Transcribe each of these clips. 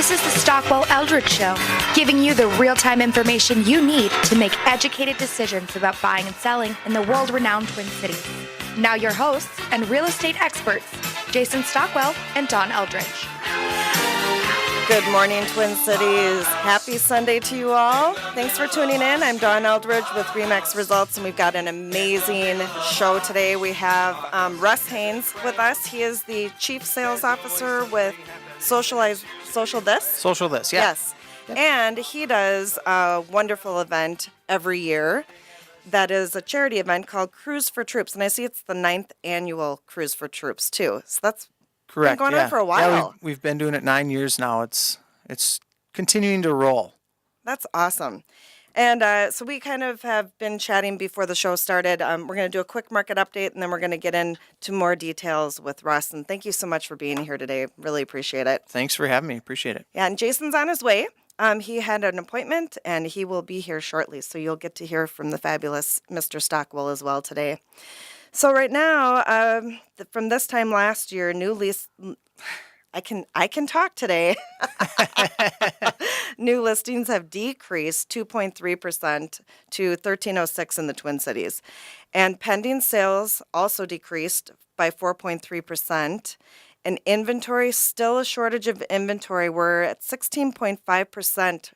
This is the Stockwell Eldridge Show, giving you the real-time information you need to make educated decisions about buying and selling in the world-renowned Twin Cities. Now your hosts and real estate experts, Jason Stockwell and Dawn Eldridge. Good morning, Twin Cities. Happy Sunday to you all. Thanks for tuning in. I'm Dawn Eldridge with RE/MAX Results, and we've got an amazing show today. We have Russ Haynes with us. He is the Chief Sales Officer with Social This? Social This, yeah. Yes. Yep. And he does a wonderful event every year that is a charity event called Cruise for Troops. And I see it's the 9th annual Cruise for Troops, too. So that's correct. Been going on for a while. Yeah, we've been doing it 9 years now. It's continuing to roll. That's awesome. And so we kind of have been chatting before the show started. We're going to do a quick market update, and then we're going to get into more details with Russ. And thank you so much for being here today. Really appreciate it. Thanks for having me. Appreciate it. Yeah, and Jason's on his way. He had an appointment, and he will be here shortly. So you'll get to hear from the fabulous Mr. Stockwell as well today. So right now, from this time last year, new lease. I can talk today. New listings have decreased 2.3% to 1,306 in the Twin Cities. And pending sales also decreased by 4.3%. And inventory, still a shortage of inventory. We're at 16.5%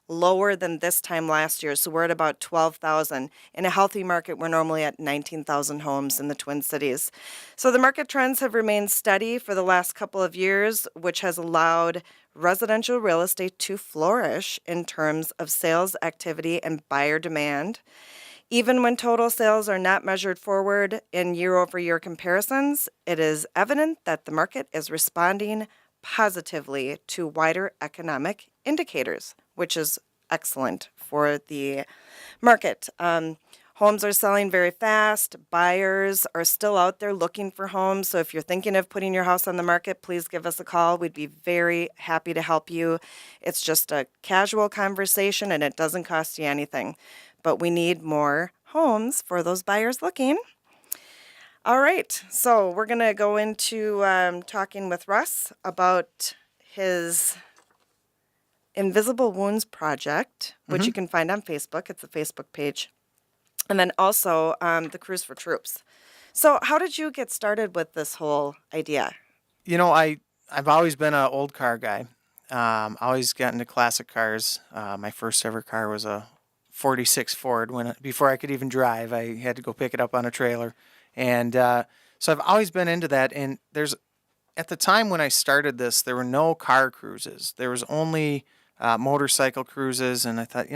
lower than this time last year. So we're at about 12,000. In a healthy market, we're normally at 19,000 homes in the Twin Cities. So the market trends have remained steady for the last couple of years, which has allowed residential real estate to flourish in terms of sales activity and buyer demand. Even when total sales are not measured forward in year-over-year comparisons, it is evident that the market is responding positively to wider economic indicators, which is excellent for the market. Homes are selling very fast. Buyers are still out there looking for homes. So if you're thinking of putting your house on the market, please give us a call. We'd be very happy to help you. It's just a casual conversation, and it doesn't cost you anything. But we need more homes for those buyers looking. All right, so we're going to go into talking with Russ about his Invisible Wounds Project, which you can find on Facebook. It's a Facebook page. And then also the Cruise for Troops. So how did you get started with this whole idea? You know, I've always been an old car guy. Always got into classic cars. My first ever car was a 46 Ford. Before I could even drive, I had to go pick it up on a trailer. And so I've always been into that. And at the time when I started this, there were no car cruises. There was only motorcycle cruises. And I thought,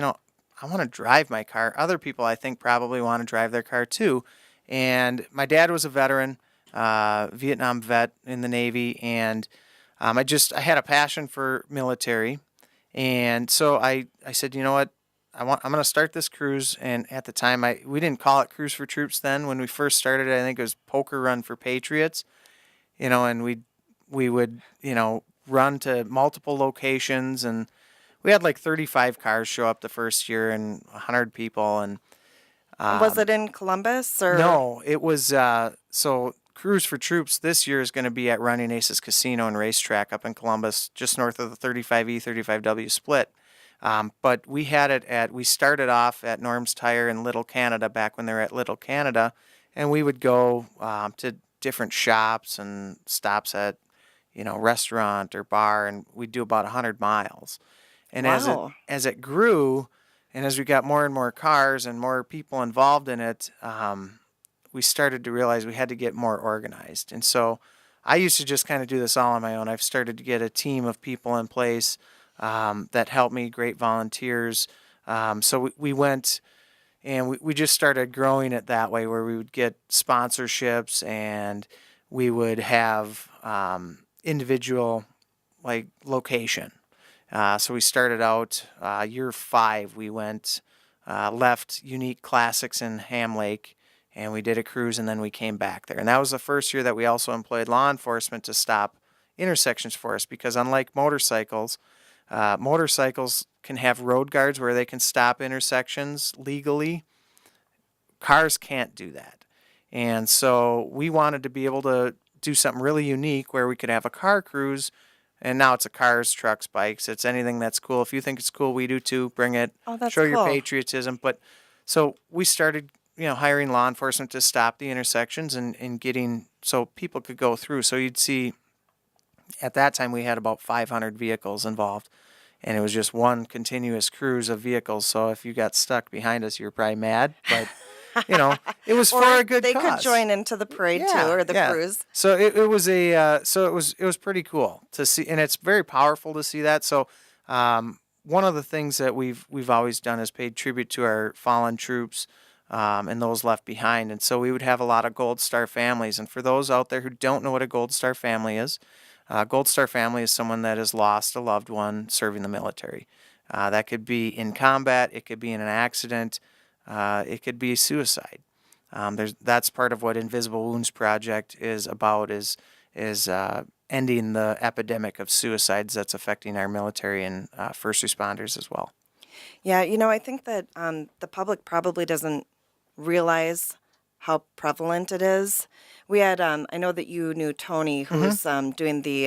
I want to drive my car. Other people, I think, probably want to drive their car too. And my dad was a veteran, Vietnam vet in the Navy. And I had a passion for military. And so I said, you know what? I'm going to start this cruise, and at the time, we didn't call it Cruise for Troops then. When we first started it, I think it was Poker Run for Patriots, and we would, run to multiple locations, and we had like 35 cars show up the first year and 100 people. And was it in Columbus? Or? No, it was, so Cruise for Troops this year is going to be at Running Aces Casino and Racetrack up in Columbus, just north of the 35E, 35W split. But we started off at Norm's Tire in Little Canada back when they were at Little Canada, and we would go to different shops and stops at, restaurant or bar, and we'd do about 100 miles. And wow. as it grew, and as we got more and more cars and more people involved in it, we started to realize we had to get more organized. And so I used to just kind of do this all on my own. I've started to get a team of people in place that helped me, great volunteers. So we went and we just started growing it that way, where we would get sponsorships and we would have individual location. So we started out year 5. We went left Unique Classics in Ham Lake, and we did a cruise, and then we came back there. And that was the first year that we also employed law enforcement to stop intersections for us, because unlike motorcycles can have road guards where they can stop intersections legally. Cars can't do that. And so we wanted to be able to do something really unique where we could have a car cruise And now it's a cars, trucks, bikes. It's anything that's cool. If you think it's cool, we do too. Bring it. Oh, that's Show your cool. patriotism. But so we started, hiring law enforcement to stop the intersections and getting so people could go through. So you'd see at that time we had about 500 vehicles involved, and it was just one continuous cruise of vehicles. So if you got stuck behind us, you were probably mad, but it was Or for a good they cause. could join into the parade too, or the cruise. So it was pretty cool to see, and it's very powerful to see that. So one of the things that we've always done is paid tribute to our fallen troops and those left behind. And so we would have a lot of Gold Star families. And for those out there who don't know what a Gold Star family is, Gold Star family is someone that has lost a loved one serving the military. That could be in combat, it could be in an accident, it could be suicide. That's part of what Invisible Wounds Project is about, is ending the epidemic of suicides that's affecting our military and first responders as well. Yeah, I think that the public probably doesn't realize how prevalent it is. We had, I know that you knew Tony, who's doing the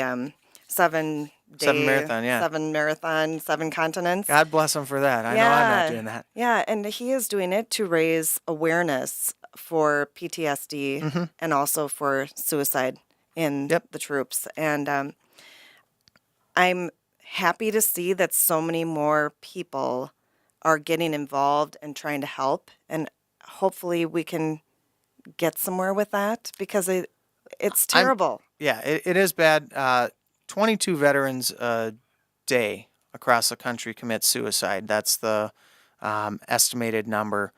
7-day... 7 marathon, yeah. 7 marathon, 7 continents. God bless him for that. I know I'm not doing that. Yeah, and he is doing it to raise awareness for PTSD and also for suicide in the troops. And I'm happy to see that so many more people are getting involved and trying to help. And hopefully we can get somewhere with that, because it's terrible. It is bad. 22 veterans a day across the country commit suicide. That's the estimated number.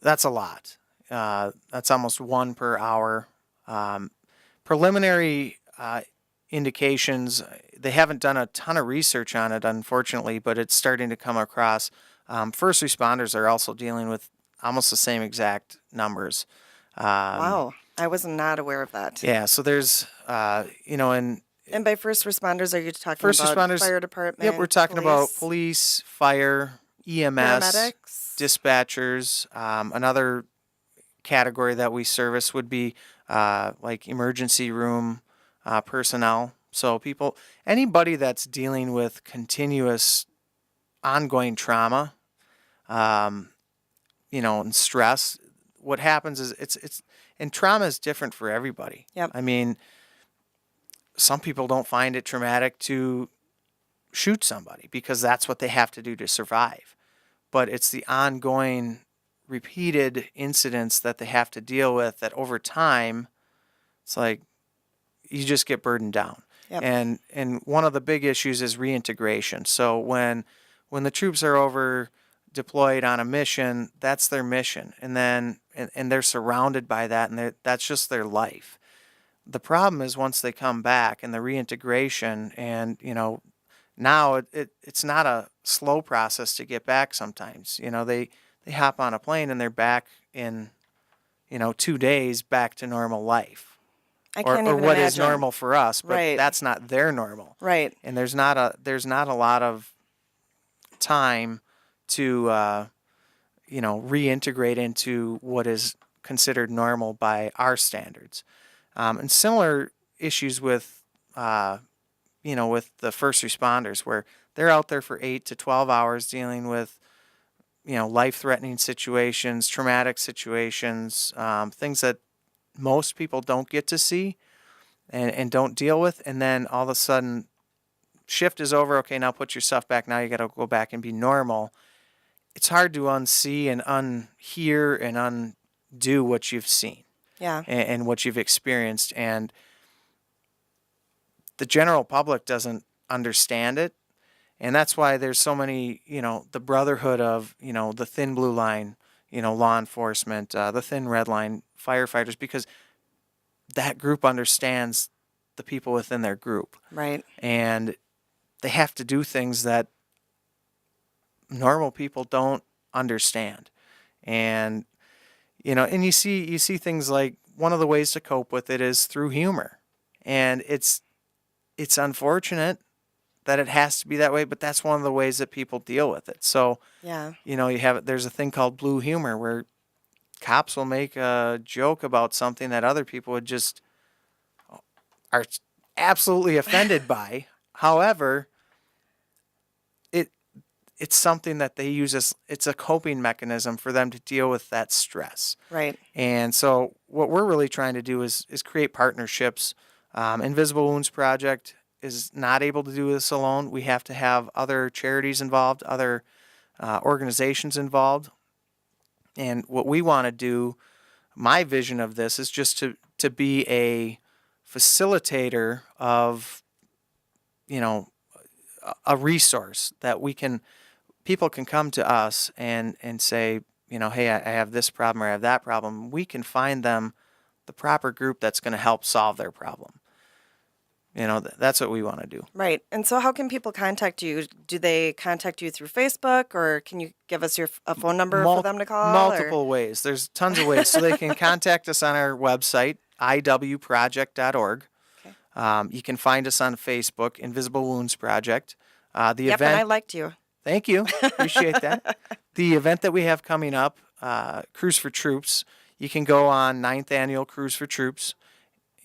That's a lot. That's almost 1 per hour. Preliminary indications, they haven't done a ton of research on it, unfortunately, but it's starting to come across. First responders are also dealing with almost the same exact numbers. Wow, I was not aware of that. Yeah, so there's, And by first responders, are you talking first about responders, fire department? Yep, we're talking about police, fire, EMS, paramedics, dispatchers. Another category that we service would be like emergency room personnel. So anybody that's dealing with continuous ongoing trauma, and stress, what happens is and trauma is different for everybody. Yep. I mean, some people don't find it traumatic to shoot somebody because that's what they have to do to survive. But it's the ongoing, repeated incidents that they have to deal with that over time, it's like you just get burdened down. Yep. And one of the big issues is reintegration. So when the troops are over deployed on a mission, that's their mission. And then and they're surrounded by that, and that's just their life. The problem is once they come back and the reintegration, and now it's not a slow process to get back sometimes. They hop on a plane and they're back in 2 days back to normal life. I can't or even what imagine. is normal for us, but Right. that's not their normal. Right. And there's not a lot of time to reintegrate into what is considered normal by our standards. And similar issues with with the first responders, where they're out there for 8 to 12 hours dealing with life-threatening situations, traumatic situations, things that most people don't get to see and don't deal with. And then all of a sudden, shift is over. Okay, now put your stuff back. Now you got to go back and be normal. It's hard to unsee and unhear and undo what you've seen. Yeah. And what you've experienced. And the general public doesn't understand it. And that's why there's so many, the brotherhood of, the thin blue line, law enforcement, the thin red line, firefighters, because that group understands the people within their group. Right. And they have to do things that normal people don't understand. And and you see things like, one of the ways to cope with it is through humor. And it's unfortunate that it has to be that way, but that's one of the ways that people deal with it. So, Yeah. there's a thing called blue humor, where cops will make a joke about something that other people would just are absolutely offended by. However, it's something that they use as it's a coping mechanism for them to deal with that stress. Right. And so what we're really trying to do is create partnerships. Invisible Wounds Project is not able to do this alone. We have to have other charities involved, other organizations involved. And what we want to do, my vision of this is just to be a facilitator of, a resource that people can come to us and say, hey, I have this problem or I have that problem. We can find them the proper group that's going to help solve their problem. That's what we want to do. Right. And so how can people contact you? Do they contact you through Facebook, or can you give us a phone number for them to call? Multiple ways. There's tons of ways. So they can contact us on our website, iwproject.org. Okay. You can find us on Facebook, Invisible Wounds Project. The Yep, event. and I liked you. Thank you. Appreciate that. The event that we have coming up, Cruise for Troops, you can go on 9th Annual Cruise for Troops.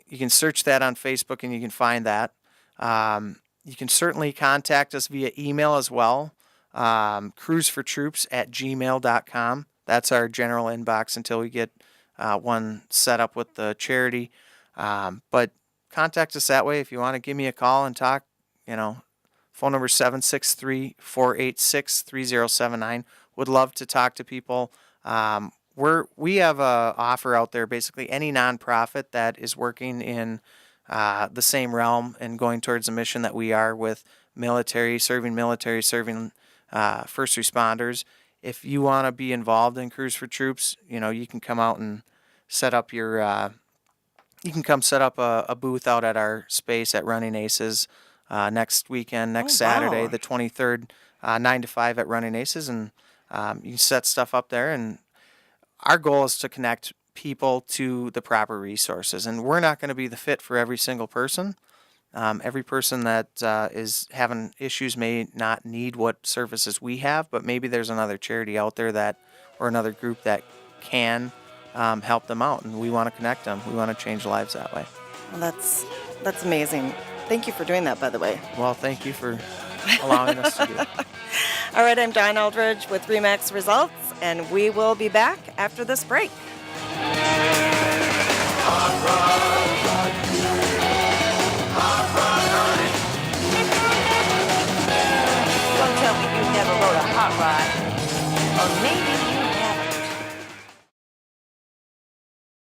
You can search that on Facebook and you can find that. You can certainly contact us via email as well, cruisefortroops@gmail.com. That's our general inbox until we get one set up with the charity. But contact us that way if you want to give me a call and talk. Phone number 763-486-3079. Would love to talk to people. We have a offer out there. Basically, any nonprofit that is working in the same realm and going towards a mission that we are with serving first responders. If you want to be involved in Cruise for Troops, you can come out and set up a booth out at our space at Running Aces next weekend, Saturday, the 23rd, 9 to 5 at Running Aces, and you can set stuff up there. And our goal is to connect people to the proper resources, and we're not going to be the fit for every single person. Every person that is having issues may not need what services we have, but maybe there's another charity out there or another group that can help them out, and we want to connect them. We want to change lives that way. Well, that's amazing. Thank you for doing that, by the way. Well, thank you for allowing us to do it. All right, I'm Dawn Eldridge with RE/MAX Results, and we will be back after this break.